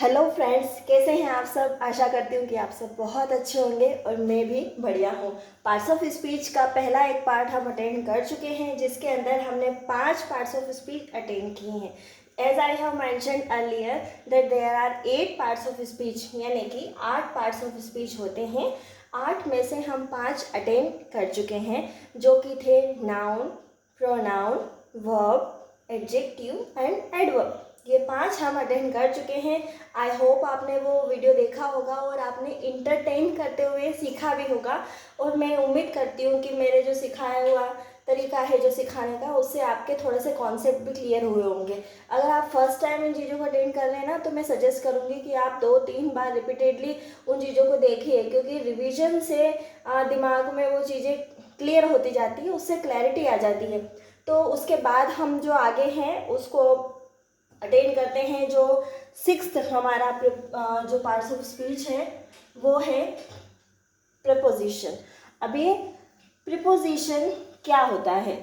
Hello friends, कैसे हैं आप सब। आशा करती हूँ कि आप सब बहुत अच्छे होंगे और मैं भी बढ़िया हूँ। पार्ट्स ऑफ स्पीच का पहला एक पार्ट हम अटेंड कर चुके हैं, जिसके अंदर हमने 5 पार्ट्स ऑफ स्पीच अटेंड किए हैं। As I have mentioned earlier that there are 8 parts of speech, यानी कि 8 पार्ट्स ऑफ स्पीच होते हैं। 8 में से हम 5 अटेंड कर चुके हैं, जो कि थे noun, pronoun, verb, adjective and adverb. ये 5 हम अटेंड कर चुके हैं। आई होप आपने वो वीडियो देखा होगा और आपने इंटरटेन करते हुए सीखा भी होगा। और मैं उम्मीद करती हूँ कि मेरे जो सिखाया हुआ तरीका है जो सिखाने का, उससे आपके थोड़े से कॉन्सेप्ट भी क्लियर हुए होंगे। अगर आप फर्स्ट टाइम इन चीज़ों को अटेंड कर रहे हैं ना, तो मैं सजेस्ट करूँगी कि आप 2-3 बार रिपीटेडली उन चीज़ों को देखिए, क्योंकि रिविजन से दिमाग में वो चीज़ें क्लियर होती जाती है, उससे क्लैरिटी आ जाती है। तो उसके बाद हम जो आगे हैं उसको अटेंड करते हैं। जो 6th हमारा जो पार्ट्स ऑफ स्पीच है वो है प्रीपोजिशन। अब ये प्रीपोजिशन क्या होता है,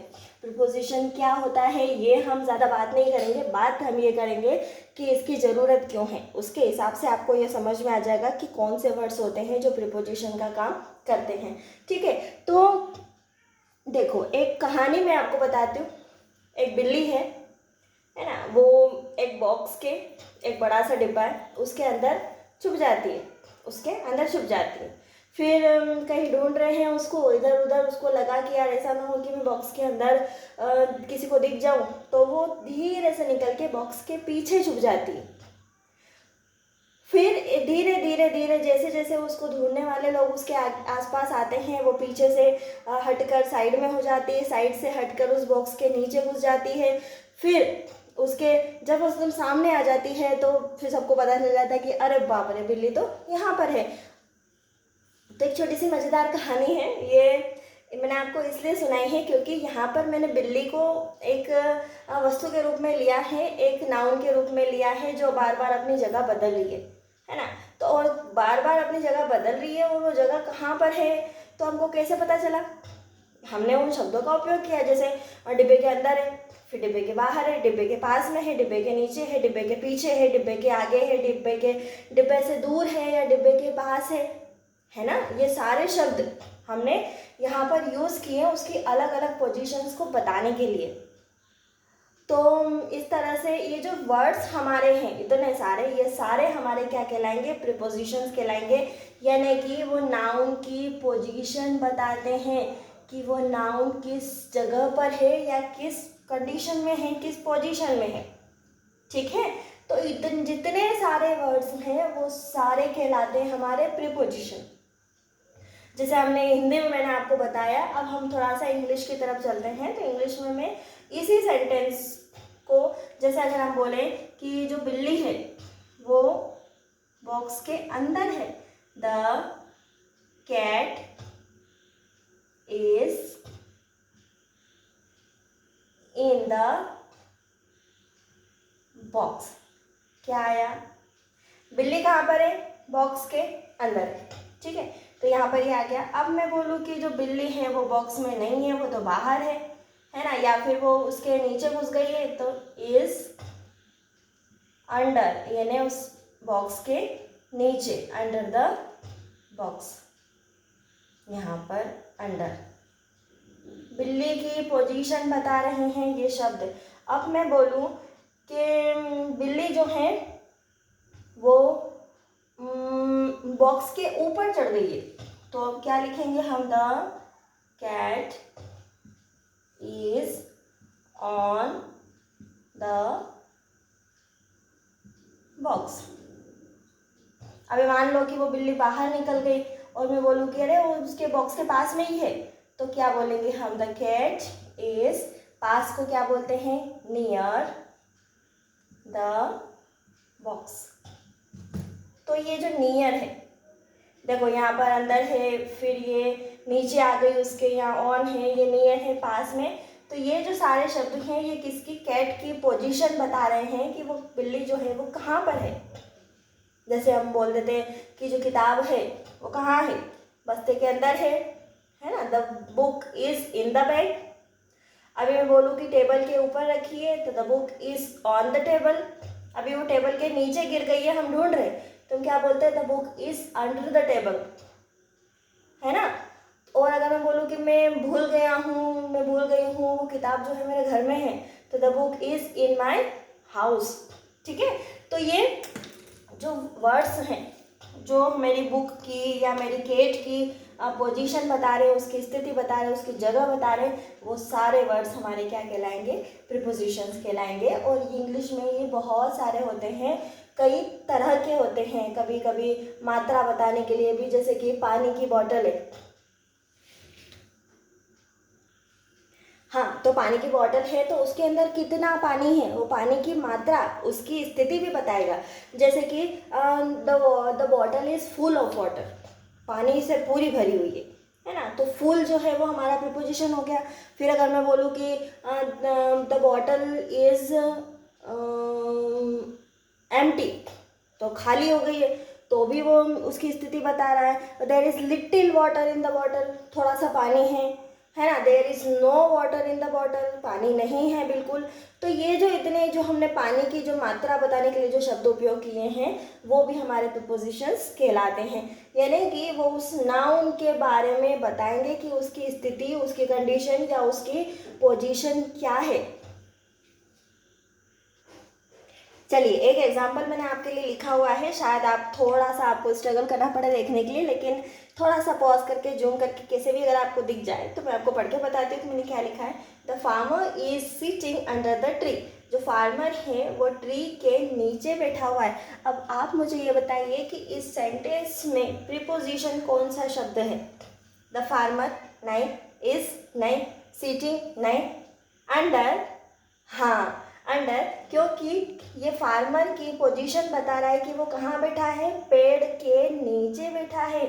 प्रीपोजिशन क्या होता है, ये हम ज़्यादा बात नहीं करेंगे। बात हम ये करेंगे कि इसकी ज़रूरत क्यों है। उसके हिसाब से आपको ये समझ में आ जाएगा कि कौन से वर्ड्स होते हैं जो प्रीपोजिशन का काम करते हैं। ठीक है, तो देखो, एक कहानी मैं आपको बताती हूँ। एक बिल्ली है ना, वो एक बॉक्स के एक बड़ा सा डिब्बा है, उसके अंदर छुप जाती है, उसके अंदर छुप जाती है। फिर कहीं ढूंढ रहे हैं उसको, इधर उधर। उसको लगा कि यार ऐसा ना हो कि मैं बॉक्स के अंदर किसी को दिख जाऊं, तो वो धीरे से निकल के बॉक्स के पीछे छुप जाती है। फिर धीरे धीरे धीरे जैसे जैसे उसको ढूंढने वाले लोग उसके आसपास आते हैं, वो पीछे से हटकर साइड में हो जाती है, साइड से हटकर उस बॉक्स के नीचे घुस जाती है। फिर उसके जब वो एकदम सामने आ जाती है, तो फिर सबको पता चल जाता है कि अरे बाप रे, बिल्ली तो यहाँ पर है। तो एक छोटी सी मज़ेदार कहानी है ये, मैंने आपको इसलिए सुनाई है क्योंकि यहाँ पर मैंने बिल्ली को एक वस्तु के रूप में लिया है, एक नाउन के रूप में लिया है, जो बार बार अपनी जगह बदल रही है ना। तो और बार बार अपनी जगह बदल रही है, और वो जगह कहाँ पर है तो हमको कैसे पता चला। हमने उन शब्दों का उपयोग किया, जैसे डिब्बे के अंदर है, फिर डिब्बे के बाहर है, डिब्बे के पास में है, डिब्बे के नीचे है, डिब्बे के पीछे है, डिब्बे के आगे है, डिब्बे से दूर है या डिब्बे के पास है ना। ये सारे शब्द हमने यहाँ पर यूज़ किए हैं उसकी अलग अलग पोजीशंस को बताने के लिए। तो इस तरह से ये जो वर्ड्स हमारे हैं इतने सारे, ये सारे हमारे क्या कहलाएंगे, प्रीपोजिशंस कहलाएंगे। यानी कि वो नाउन की पोजीशन बताते हैं कि वो नाउन किस जगह पर है या किस कंडीशन में है, किस पोजीशन में है। ठीक है, तो जितने सारे वर्ड्स हैं वो सारे कहलाते हैं हमारे प्रीपोजिशन। जैसे हमने हिंदी में मैंने आपको बताया, अब हम थोड़ा सा इंग्लिश की तरफ चलते हैं। तो इंग्लिश में मैं इसी सेंटेंस को, जैसे अगर हम बोले कि जो बिल्ली है वो बॉक्स के अंदर है, the cat is in the box. क्या आया, बिल्ली कहाँ पर है, बॉक्स के अंदर है। ठीक है, तो यहाँ पर ये आ गया। अब मैं बोलूँ कि जो बिल्ली है वो बॉक्स में नहीं है, वो तो बाहर है ना, या फिर वो उसके नीचे घुस गई है, तो इज अंडर, यानी उस बॉक्स के नीचे, अंडर द बॉक्स। यहाँ पर अंडर बिल्ली की पोजीशन बता रहे हैं ये शब्द। अब मैं बोलूँ कि बिल्ली जो है वो बॉक्स के ऊपर चढ़ गई है, तो अब क्या लिखेंगे हम, the cat is on the box. अभी मान लो कि वो बिल्ली बाहर निकल गई और मैं बोलूँ कि अरे वो उसके बॉक्स के पास में ही है, तो क्या बोलेंगे हम, द कैट इज, पास को क्या बोलते हैं, नियर द बॉक्स। तो ये जो नियर है, देखो यहाँ पर अंदर है, फिर ये नीचे आ गई उसके, यहाँ ऑन है, ये नियर है, पास में। तो ये जो सारे शब्द हैं ये किसकी, कैट की पोजीशन बता रहे हैं कि वो बिल्ली जो है वो कहाँ पर है। जैसे हम बोल देते हैं कि जो किताब है वो कहाँ है, बस्ते के अंदर है ना, the book is in the bed. अभी मैं बोलूँ कि टेबल के ऊपर रखी है, तो the book is on the table. अभी वो टेबल के नीचे गिर गई है, हम ढूंढ रहे, तो हम क्या बोलते हैं, the book is under the table, है ना। और अगर मैं बोलूँ कि मैं भूल गया हूँ, मैं भूल गई हूँ, वो किताब जो है मेरे घर में है, तो the book is in my house. ठीक है, तो ये जो वर्ड्स हैं, जो मेरी बुक की या मेरी केट की पोजीशन बता रहे हैं, उसकी स्थिति बता रहे हैं, उसकी जगह बता रहे हैं, वो सारे वर्ड्स हमारे क्या कहलाएंगे, प्रीपोजिशंस कहलाएंगे। और इंग्लिश में ये बहुत सारे होते हैं, कई तरह के होते हैं। कभी कभी मात्रा बताने के लिए भी, जैसे कि पानी की बॉटल है, हाँ, तो पानी की बॉटल है तो उसके अंदर कितना पानी है, वो पानी की मात्रा, उसकी स्थिति भी बताएगा। जैसे कि the bottle is full of water, पानी से पूरी भरी हुई है ना, तो फुल जो है वो हमारा प्रीपोजिशन हो गया। फिर अगर मैं बोलूँ कि द बॉटल इज एम्प्टी, तो खाली हो गई है, तो भी वो उसकी स्थिति बता रहा है। There is little water in the bottle, थोड़ा सा पानी है ना। There is no water in the bottle, पानी नहीं है बिल्कुल। तो ये जो इतने जो हमने पानी की जो मात्रा बताने के लिए जो शब्द उपयोग किए हैं, वो भी हमारे प्रीपोजिशंस कहलाते हैं। यानी कि वो उस नाउन के बारे में बताएंगे कि उसकी स्थिति, उसकी कंडीशन या उसकी पोजीशन क्या है। चलिए, एक एग्जाम्पल मैंने आपके लिए लिखा हुआ है, शायद आप थोड़ा सा आपको स्ट्रगल करना पड़े देखने के लिए, लेकिन थोड़ा सा पॉज करके, जूम करके, कैसे भी अगर आपको दिख जाए तो मैं आपको पढ़ के बताती हूँ कि मैंने क्या लिखा है। The farmer is sitting under the tree, जो फार्मर है वो ट्री के नीचे बैठा हुआ है। अब आप मुझे ये बताइए कि इस सेंटेंस में प्रीपोजिशन कौन सा शब्द है। द फार्मर नहीं, इज नहीं, सिटिंग नहीं, अंडर, हाँ अंडर, क्योंकि ये फार्मर की पोजीशन बता रहा है कि वो कहाँ बैठा है, पेड़ के नीचे बैठा है।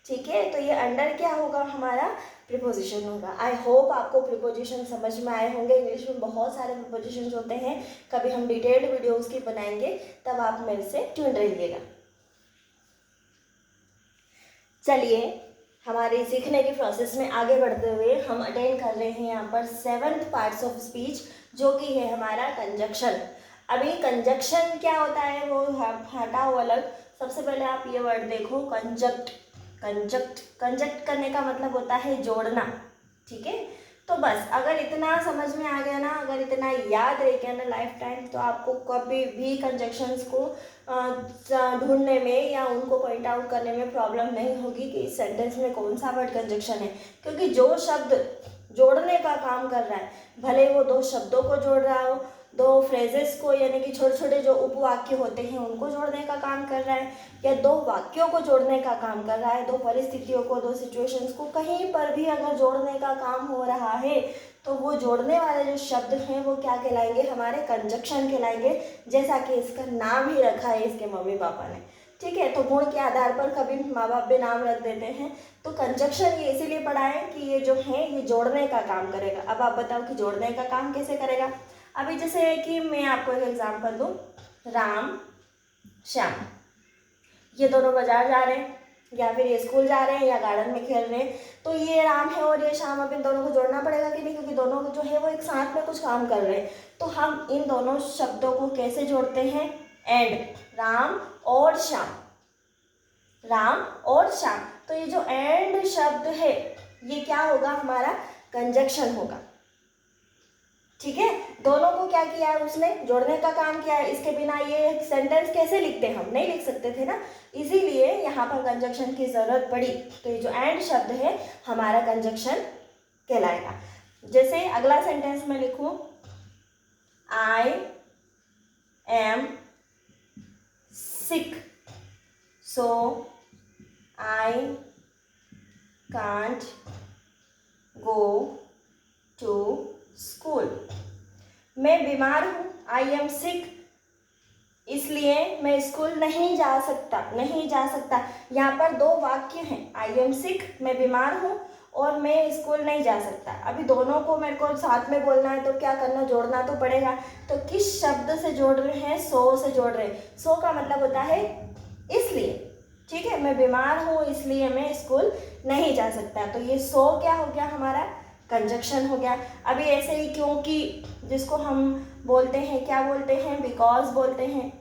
ठीक है, तो ये अंडर क्या होगा, हमारा प्रीपोजिशन होगा। आई होप आपको प्रीपोजिशन समझ में आए होंगे। इंग्लिश में बहुत सारे प्रीपोजिशन होते हैं, कभी हम डिटेल्ड वीडियो उसकी बनाएंगे, तब आप मेरे से ट्यून रहिएगा। चलिए, हमारे सीखने के प्रोसेस में आगे बढ़ते हुए हम अटेंड कर रहे हैं यहाँ पर 7th पार्ट्स ऑफ स्पीच, जो कि है हमारा कंजक्शन। अभी कंजक्शन क्या होता है वो हटाओ अलग। सबसे पहले आप ये वर्ड देखो, कंजक्ट। कंजक्ट करने का मतलब होता है जोड़ना। ठीक है, तो बस अगर इतना समझ में आ गया ना, अगर इतना याद रह गया ना लाइफ टाइम, तो आपको कभी भी कंजक्शंस को ढूंढने में या उनको पॉइंट आउट करने में प्रॉब्लम नहीं होगी कि इस सेंटेंस में कौन सा वर्ड कंजक्शन है। क्योंकि जो शब्द जोड़ने का काम कर रहा है, भले वो दो शब्दों को जोड़ रहा हो, दो फ्रेजेस को, यानी कि छोटे छोटे जो उपवाक्य होते हैं उनको जोड़ने का काम कर रहा है, या दो वाक्यों को जोड़ने का काम कर रहा है, दो परिस्थितियों को, दो सिचुएशंस को, कहीं पर भी अगर जोड़ने का काम हो रहा है, तो वो जोड़ने वाले जो शब्द हैं वो क्या कहलाएंगे, हमारे कंजक्शन कहलाएंगे। जैसा कि इसका नाम ही रखा है इसके मम्मी पापा ने। ठीक है, तो गुण के आधार पर कभी माँ बाप भी नाम रख देते हैं। तो कंजक्शन ये इसीलिए पढ़ा है कि ये जो है ये जोड़ने का काम करेगा। अब आप बताओ कि जोड़ने का काम कैसे करेगा। अभी जैसे है कि मैं आपको एक एग्जांपल दूं, राम श्याम, ये दोनों बाजार जा रहे हैं, या फिर ये स्कूल जा रहे हैं, या गार्डन में खेल रहे हैं, तो ये राम है और ये श्याम। अब इन दोनों को जोड़ना पड़ेगा कि नहीं, क्योंकि दोनों जो है वो एक साथ में कुछ काम कर रहे हैं। तो हम इन दोनों शब्दों को कैसे जोड़ते हैं, एंड, राम और श्याम, राम और श्याम। तो ये जो एंड शब्द है ये क्या होगा, हमारा कंजक्शन होगा। ठीक है, दोनों को क्या किया है उसने, जोड़ने का काम किया है। इसके बिना ये सेंटेंस कैसे लिखते, हम नहीं लिख सकते थे ना, इसीलिए यहाँ पर कंजक्शन की जरूरत पड़ी। तो ये जो एंड शब्द है हमारा कंजक्शन कहलाएगा। जैसे अगला सेंटेंस में लिखूं, I am sick, so I can't go to school. मैं बीमार हूँ, आई एम सिक, इसलिए मैं स्कूल नहीं जा सकता। यहाँ पर दो वाक्य हैं, आई एम सिक, मैं बीमार हूँ, और मैं स्कूल नहीं जा सकता। अभी दोनों को मेरे को साथ में बोलना है, तो क्या करना, जोड़ना तो पड़ेगा। तो किस शब्द से जोड़ रहे हैं, सो से जोड़ रहे हैं। सो का मतलब होता है इसलिए। ठीक है, मैं बीमार हूँ इसलिए मैं स्कूल नहीं जा सकता। तो ये सो क्या हो गया, हमारा कंजक्शन हो गया। अभी ऐसे ही क्योंकि जिसको हम बोलते हैं, क्या बोलते हैं, बिकॉज बोलते हैं,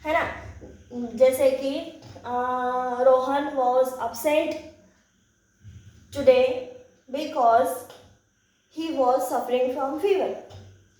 है ना। जैसे कि Rohan was absent today because he was suffering from fever,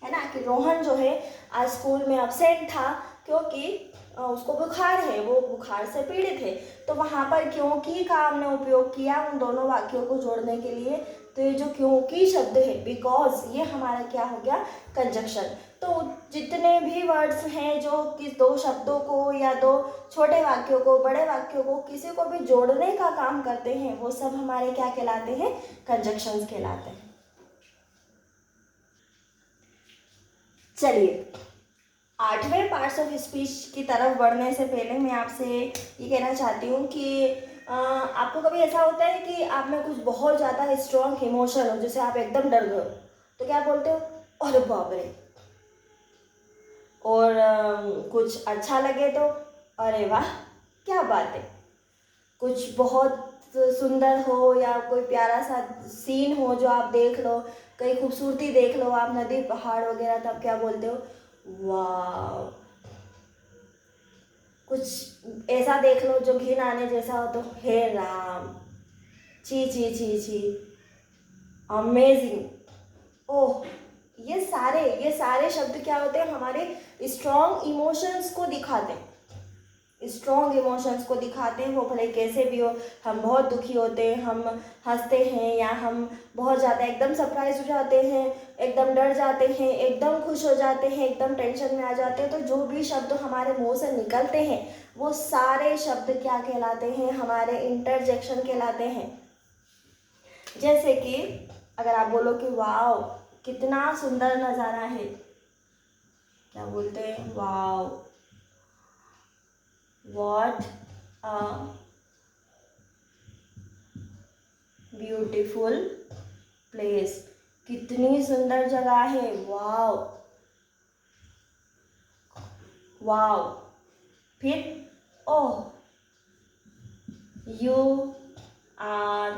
है ना, कि रोहन जो है आज स्कूल में अपसेंट था क्योंकि उसको बुखार है, वो बुखार से पीड़ित है। तो वहाँ पर क्योंकि का हमने उपयोग किया उन दोनों वाक्यों को जोड़ने के लिए। तो ये जो क्योंकि शब्द है बिकॉज, ये हमारा क्या हो गया, कंजक्शन। तो जितने भी वर्ड्स हैं जो कि दो शब्दों को या दो छोटे वाक्यों को, बड़े वाक्यों को, किसी को भी जोड़ने का काम करते हैं, वो सब हमारे क्या कहलाते हैं, कंजक्शंस कहलाते हैं। चलिए, 8वें पार्ट्स ऑफ स्पीच की तरफ बढ़ने से पहले मैं आपसे ये कहना चाहती हूँ कि आपको कभी ऐसा होता है कि आप में कुछ बहुत ज़्यादा स्ट्रॉन्ग इमोशन हो, जैसे आप एकदम डर गए हो, तो क्या बोलते हो, अरे बाप रे। और कुछ अच्छा लगे तो अरे वाह क्या बात है। कुछ बहुत सुंदर हो या कोई प्यारा सा सीन हो जो आप देख लो, कहीं खूबसूरती देख लो आप, नदी पहाड़ वगैरह, तब क्या बोलते हो, वाह। कुछ ऐसा देख लो जो घिन आने जैसा हो तो हे राम, ची ची ची ची, अमेजिंग। ओह, ये सारे शब्द क्या होते हैं, हमारे स्ट्रॉन्ग इमोशंस को दिखाते हैं, स्ट्रॉन्ग इमोशंस को दिखाते हैं, वो भले कैसे भी हो। हम बहुत दुखी होते हैं, हम हंसते हैं, या हम बहुत ज़्यादा एकदम सरप्राइज हो जाते हैं, एकदम डर जाते हैं, एकदम खुश हो जाते हैं, एकदम टेंशन में आ जाते हैं। तो जो भी शब्द हमारे मुंह से निकलते हैं वो सारे शब्द क्या कहलाते हैं, हमारे इंटरजेक्शन कहलाते हैं। जैसे कि अगर आप बोलो कि वाओ कितना सुंदर नज़ारा है, क्या बोलते हैं, wow what a beautiful place, कितनी सुंदर जगह है, वाओ वाओ। फिर ओह यू आर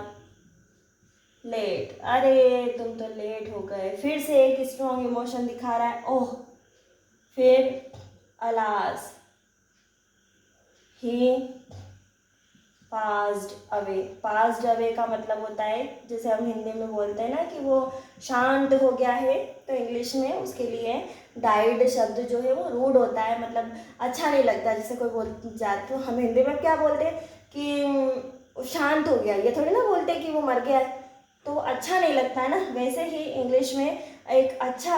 लेट, अरे तुम तो लेट हो गए, फिर से एक स्ट्रॉन्ग इमोशन दिखा रहा है, ओह। फिर अलास, ही पास्ड अवे। पास्ड अवे का मतलब होता है, जैसे हम हिंदी में बोलते हैं ना कि वो शांत हो गया है, तो इंग्लिश में उसके लिए डाइड शब्द जो है वो रूड होता है, मतलब अच्छा नहीं लगता। जैसे कोई बोल जाते तो हम हिंदी में क्या बोलते हैं कि शांत हो गया, ये थोड़ी ना बोलते कि वो मर गया है, तो अच्छा नहीं लगता है ना। वैसे ही इंग्लिश में एक अच्छा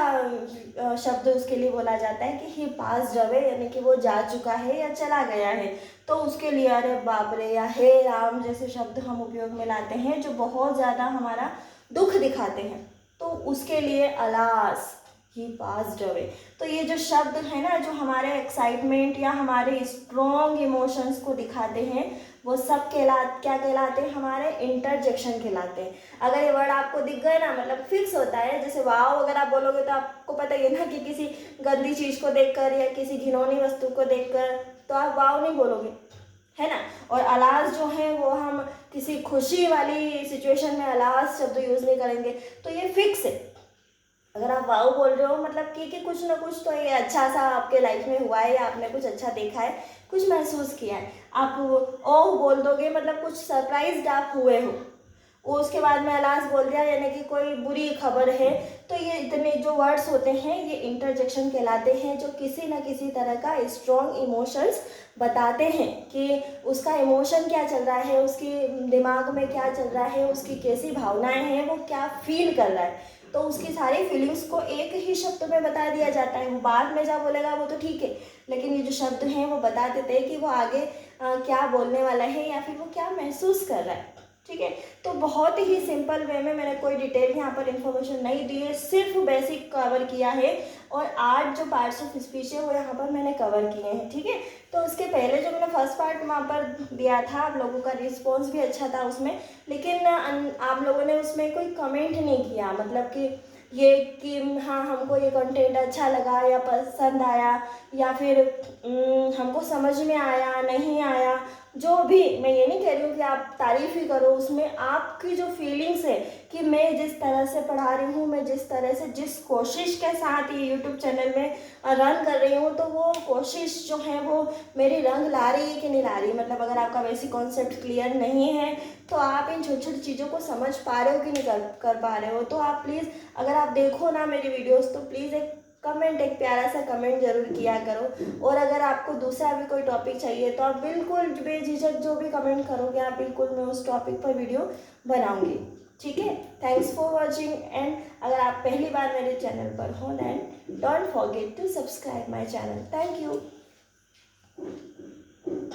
शब्द उसके लिए बोला जाता है कि ही पास्ड अवे, यानी कि वो जा चुका है या चला गया है। तो उसके लिए अरे बाप रे या हे राम जैसे शब्द हम उपयोग में लाते हैं जो बहुत ज़्यादा हमारा दुख दिखाते हैं, तो उसके लिए अलास, ही पास्ड अवे। तो ये जो शब्द है ना, जो हमारे एक्साइटमेंट या हमारे स्ट्रॉन्ग इमोशंस को दिखाते हैं, वो सब क्या कहलाते हैं, हमारे इंटरजेक्शन कहलाते हैं। अगर ये वर्ड आपको दिख गए ना, मतलब फिक्स होता है, जैसे वाव अगर आप बोलोगे तो आपको पता ही है ना कि किसी गंदी चीज़ को देखकर या किसी घिनौनी वस्तु को देखकर तो आप वाव नहीं बोलोगे, है ना। और अलास जो है वो हम किसी खुशी वाली सिचुएशन में अलास शब्द यूज़ नहीं करेंगे, तो ये फिक्स है। अगर आप वाव बोल रहे हो मतलब कि कुछ ना कुछ तो ये अच्छा सा आपके लाइफ में हुआ है, या आपने कुछ अच्छा देखा है, कुछ महसूस किया है। आप ओह बोल दोगे मतलब कुछ सरप्राइज्ड आप हुए हो, वो उसके बाद में अलास बोल दिया यानी कि कोई बुरी खबर है। तो ये इतने जो वर्ड्स होते हैं ये इंटरजेक्शन कहलाते हैं, जो किसी न किसी तरह का स्ट्रॉन्ग इमोशंस बताते हैं कि उसका इमोशन क्या चल रहा है, उसके दिमाग में क्या चल रहा है, उसकी कैसी भावनाएं हैं, वो क्या फील कर रहा है। तो उसकी सारी फीलिंग्स को एक ही शब्द में बता दिया जाता है। वो बाद में जब बोलेगा वो तो ठीक है, लेकिन ये जो शब्द हैं वो बता देते हैं कि वो आगे क्या बोलने वाला है या फिर वो क्या महसूस कर रहा है। ठीक है, तो बहुत ही सिंपल वे में मैंने कोई डिटेल यहाँ पर इन्फॉर्मेशन नहीं दी है, सिर्फ बेसिक कवर किया है, और 8 जो पार्ट्स ऑफ स्पीच है वो यहाँ पर मैंने कवर किए हैं। ठीक है, तो उसके पहले जो मैंने फर्स्ट पार्ट वहाँ पर दिया था, आप लोगों का रिस्पॉन्स भी अच्छा था उसमें, लेकिन आप लोगों ने उसमें कोई कमेंट नहीं किया, मतलब कि ये कि हाँ हमको ये कंटेंट अच्छा लगा या पसंद आया, या फिर हमको समझ में आया नहीं आया। जो भी, मैं ये नहीं कह रही हूँ कि आप तारीफ़ ही करो, उसमें आपकी जो फीलिंग्स है कि मैं जिस तरह से पढ़ा रही हूँ, मैं जिस तरह से जिस कोशिश के साथ ये यूट्यूब चैनल में रन कर रही हूँ, तो वो कोशिश जो है वो मेरी रंग ला रही है कि नहीं ला रही। मतलब अगर आपका बेसिक कॉन्सेप्ट क्लियर नहीं है तो आप इन छोटी छोटी चीज़ों को समझ पा रहे हो कि नहीं कर पा रहे हो, तो आप प्लीज़, अगर आप देखो ना मेरी वीडियोस, तो प्लीज़ एक कमेंट, एक प्यारा सा कमेंट जरूर किया करो। और अगर आपको दूसरा भी कोई टॉपिक चाहिए तो आप बिल्कुल बेझिझक जो भी कमेंट करोगे आप बिल्कुल, मैं उस टॉपिक पर वीडियो बनाऊंगी। ठीक है, थैंक्स फॉर वॉचिंग। एंड अगर आप पहली बार मेरे चैनल पर हो, then don't forget to subscribe my channel. Thank you.